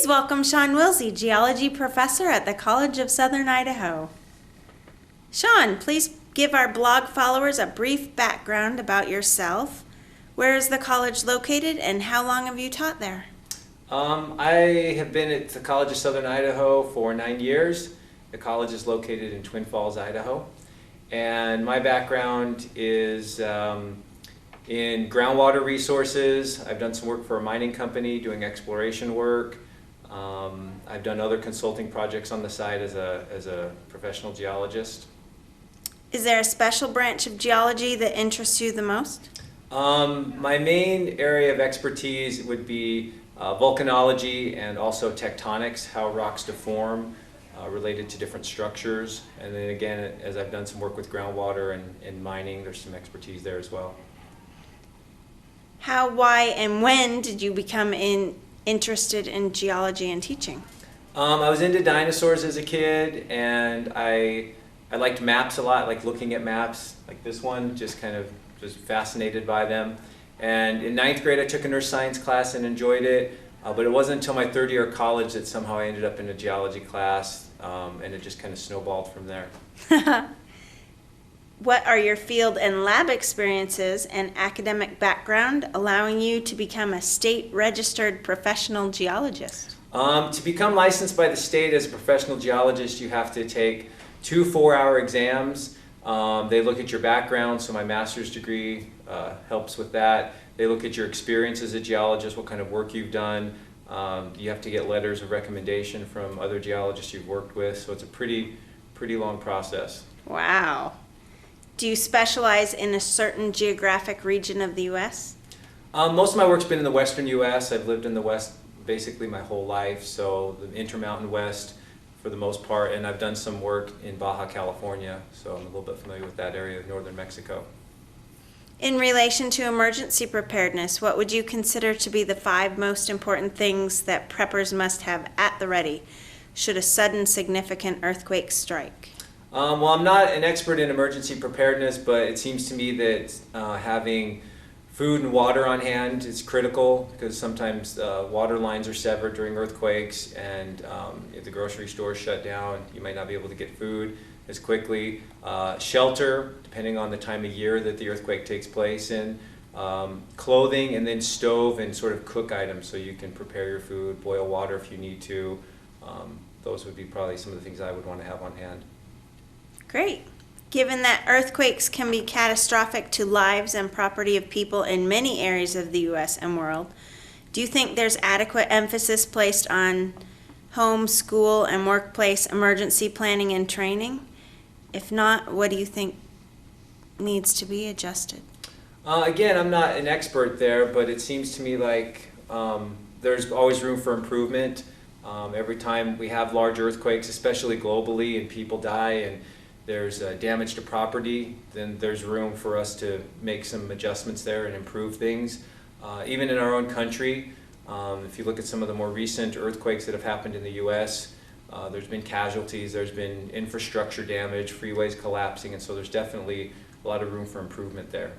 Please welcome Shawn Willsey, Geology Professor at the College of Southern Idaho. Shawn, please give our blog followers a brief background about yourself. Where is the college located and how long have you taught there? I have been at the College of Southern Idaho for 9 years. The college is located in Twin Falls, Idaho. And my background is in groundwater resources. I've done some work for a mining company doing exploration work. I've done other consulting projects on the side as a professional geologist. Is there a special branch of geology that interests you the most? My main area of expertise would be volcanology and also tectonics, how rocks deform related to different structures. And then again, as I've done some work with groundwater and mining, there's some expertise there as well. How, why, and when did you become interested in geology and teaching? I was into dinosaurs as a kid, and I liked maps a lot, like looking at maps like this one, just fascinated by them. And in 9th grade I took an earth science class and enjoyed it, but it wasn't until my 3rd year of college that somehow I ended up in a geology class, and it just kind of snowballed from there. What are your field and lab experiences and academic background allowing you to become a state-registered professional geologist? To become licensed by the state as a professional geologist, you have to take 2 4-hour exams. They look at your background, so my master's degree helps with that. They look at your experience as a geologist, what kind of work you've done. You have to get letters of recommendation from other geologists you've worked with, so it's a pretty long process. Wow. Do you specialize in a certain geographic region of the U.S.? Most of my work's been in the western U.S. I've lived in the West basically my whole life, so the Intermountain West for the most part, and I've done some work in Baja California, so I'm a little bit familiar with that area of northern Mexico. In relation to emergency preparedness, what would you consider to be the 5 most important things that preppers must have at the ready should a sudden significant earthquake strike? Well, I'm not an expert in emergency preparedness, but it seems to me that having food and water on hand is critical, because sometimes water lines are severed during earthquakes, and if the grocery store is shut down, you might not be able to get food as quickly. Shelter, depending on the time of year that the earthquake takes place in. Clothing, and then stove and sort of cook items so you can prepare your food, boil water if you need to. Those would be probably some of the things I would want to have on hand. Great. Given that earthquakes can be catastrophic to lives and property of people in many areas of the U.S. and world, do you think there's adequate emphasis placed on home, school, and workplace emergency planning and training? If not, what do you think needs to be adjusted? Again, I'm not an expert there, but it seems to me like there's always room for improvement. Every time we have large earthquakes, especially globally, and people die and there's damage to property, then there's room for us to make some adjustments there and improve things. Even in our own country, if you look at some of the more recent earthquakes that have happened in the U.S., there's been casualties, there's been infrastructure damage, freeways collapsing, and so there's definitely a lot of room for improvement there.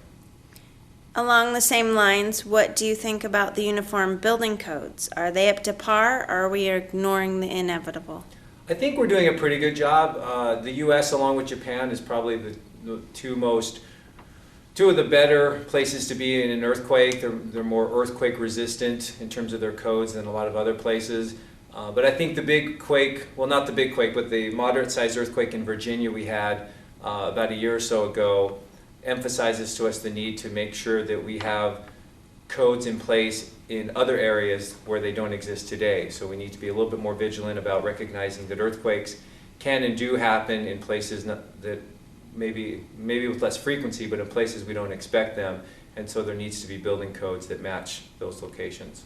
Along the same lines, what do you think about the uniform building codes? Are they up to par, or are we ignoring the inevitable? I think we're doing a pretty good job. The U.S. along with Japan is probably the two of the better places to be in an earthquake. They're more earthquake resistant in terms of their codes than a lot of other places. But I think the big quake, well, not the big quake, but the moderate sized earthquake in Virginia we had about a year or so ago emphasizes to us the need to make sure that we have codes in place in other areas where they don't exist today. So we need to be a little bit more vigilant about recognizing that earthquakes can and do happen in places that maybe with less frequency, but in places we don't expect them. And so there needs to be building codes that match those locations.